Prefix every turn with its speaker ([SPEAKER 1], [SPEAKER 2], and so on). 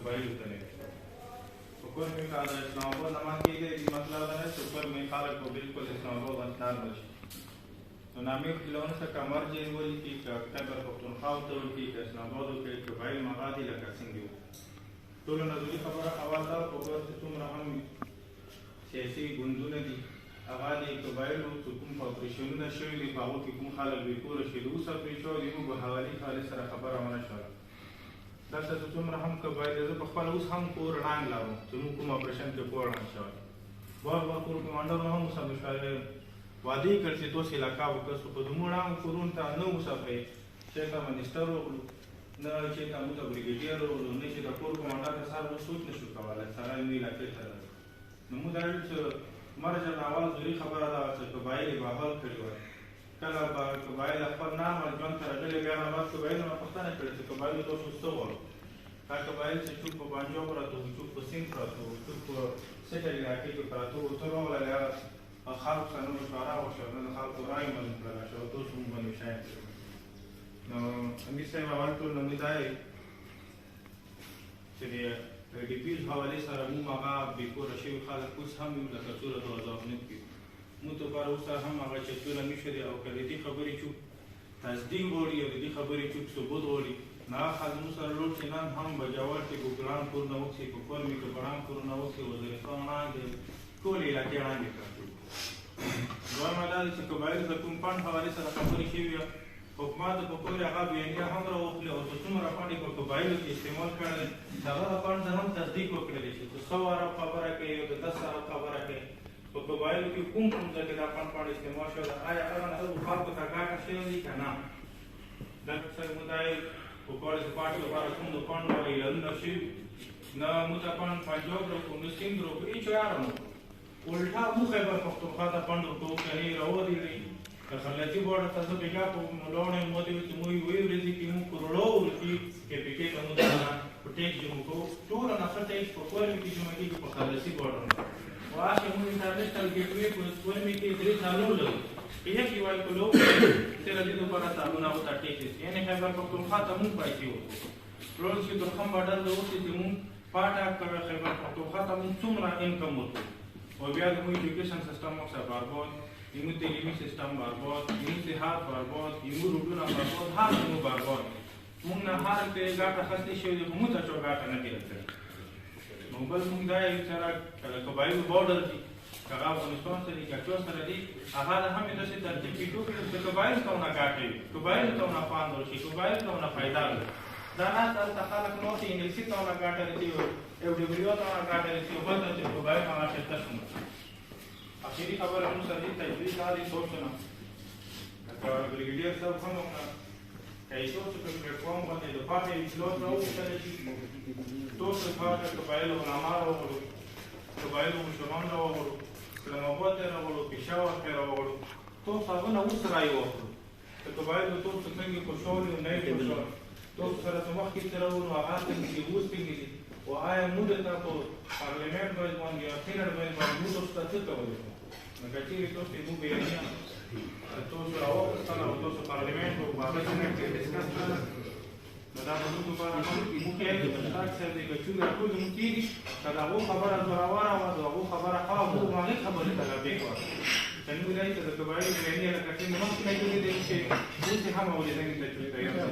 [SPEAKER 1] قبایلو ته نوي شول. په کور کې که د اسلام آباد نه ما کېږي مطلب دا نه چې کور کې خلک به بالکل اسلام آباد غنتنار بشي. نو نامې خپلونه څه که مرجې ولیکي که خیبر پښتونخوا ورته ولیکي که اسلام آباد وکړي قبایل هغه دي لکه څنګه وو. ټولو نظري خبره اول دا په کور کې څومره هم سیاسي ګوندونه دي هغه د قبایلو چې کوم اپریشنونه شوي دي په هغو کې کوم خلک بې کوره شوي دي اوس اپرېټ شوي دي موږ به حوالي خالي سره خبره ونه شوله. دلته چې څومره هم قبایل زه په خپله اوس هم کور ړانګ لرم چې موږ کوم اپریشن کې کور ړانګ شوی. بار بار کور کمانډرونه هم مسافر وعده یې کړ چې تاسو علاقه وکړو خو زموږ ړانګ کورونو ته نه مسافرې چېرته منیسټر وکړو نه چېرته موږ ته بریګیډیر وکړو نه چې د کور کمانډر ته سر موږ سوچ نه شو کولی سره یې علاقې ته راځي. نو موږ دا ویل چې مرجع د اول ضروري خبره ده چې قبایل یې به حل کړي وای. کله به قبایل خپل نامه ژوند ته راغلي بیا نه بعد قبایلو نه پوښتنه کړې چې قبایلو تاسو څه غواړو. دا قبایل چې څوک په بانجو پراته وو څوک په سیند پراته وو څوک په سټل علاقې کې پراته وو ته راغلل هغه خلکو سره مشوره وشوه نه د خلکو رایې معلوم کړله چې تاسو موږ باندې شاید کړو. نو امیر صاحب اول ټول نمود دا یې چې د ډي پیز حوالې سره موږ هغه بې کوره شوي خلک اوس هم یو لکه څومره 2009 کې موږ دپاره اوس هم هغه چتونه میشه دي او که د دې خبرې چوپ تصدیق غواړي او د دې خبرې چوپ ثبوت غواړي نو هغه خلک موږ سره لوړ چې نن هم بجاور کې ګوګلان کورونه وکړي په کور مې که بړان کورونه وکړي وزیرستان ړانګې ټولې علاقې ړانګې کړې. دویمه دا ده چې قبایلو د کوم فنډ حوالې سره خبرې شوي حکومت په کور هغه بیانیه هم راوخلې او چې څومره فنډ یې په قبایلو کې استعمال کړی د هغه فنډ نه هم تصدیق وکړلی شي چې 100 ارب خبره کوي او د 10 ارب خبره کوي په قبایلو کې کوم ځای کې دا فنډ استعمال شوی ده آیا هغه نه خلکو ته ګټه شوی دی که نه. دا سره موږ دا په کالج پارټي لپاره کوم د فنډ اعلانونه شوي نه موږ ته فنډ پنجاب راکړو نه سیند راکړو هېڅ چاره نه وکړو. الټا موږ خیبر پښتونخوا ته فنډ ورکوو که نه یې راودېږي که خلجي بارډر ته زه بېګا په لاړم ما دې ویل چې موږ یوې ورځې کې موږ کروڑو روپۍ کې پکې ته موږ په ټیکس جمع کوو ټوله نفر ټیکس په کورمې کې جمع کېږي په خلجي بارډر نه واشي موږ انټرنیشنل ګیټ وې په کورمې کې 3 سالونه لرو یک یوای په لو چې د دې لپاره سالونه او ټیکس یعنې خیبر پښتونخوا ته موږ پیسې ورکوو. ټول چې درخم بارډر د اوسې چې موږ پاټه کړه خیبر پښتونخوا ته موږ څومره انکم ورکوو او بیا زموږ ایجوکیشن سیستم موږ سره برباد زموږ تعلیمي سیستم برباد زموږ صحت برباد زموږ روډونه برباد هر څه مو برباد موږ نه هر پرې ګټه اخیستې شوې ده خو موږ ته چا ګټه نه دي رسېدلې. نو بل موږ دا یو سره که د قبایلو بارډر دي که هغه افغانستان سره دي که چا سره دي هغه د همې داسې ترتیب کې وکړي چې قبایلو ته ونه ګټه وي قبایلو ته ونه خوند ورشي قبایلو ته ونه فایده ولري. دا ناست هلته خلک ناست انګلیسي ته ونه ګټه رسي او ډبلیو ته ونه ګټه رسي او بل ته چې قبایل هغه شرکت نه آخري خبره موږ سره دې تجویز دا دی سوچونه لکه بریګیډیر صاحب هم وکړه که یې تاسو په پلیټفارم باندې د پاتې اطلاعات راوغوښتلی شي تاسو پاتې قبایلو علما راوغواړو قبایلو مشران راوغواړو اسلام آباد ته راوغواړو پېښور ته راوغواړو تاسو هغونه اوس رایې واخلو د قبایلو تاسو څنګه خوشحال یو نه یې خوشحال تاسو سره څه مخکې تېره وو نو هغه څنګه دي اوس څنګه دي او آیا موږ ته په پارلمنټ باندې باندې یا سینټ باندې موږ تاسو ته څه کولی شو نو که چېرې تاسو یې موږ بیانیه تاسو راوغوښتله او تاسو پارلمنټ او هغه سینټ کې ډسکس کړله نو دا به موږ لپاره هم موږ یې د مشترک صاحب دی که څومره ټول زموږ کېږي که د هغو خبره زوروره وه د هغو خبره ښه وه موږ هغې خبرې ته لبیک وکړو که موږ دی چې د قبایلو بیانیه لکه څنګه مخکې نه کېدې چې اوس یې هم اورېدنې ته چوي تیار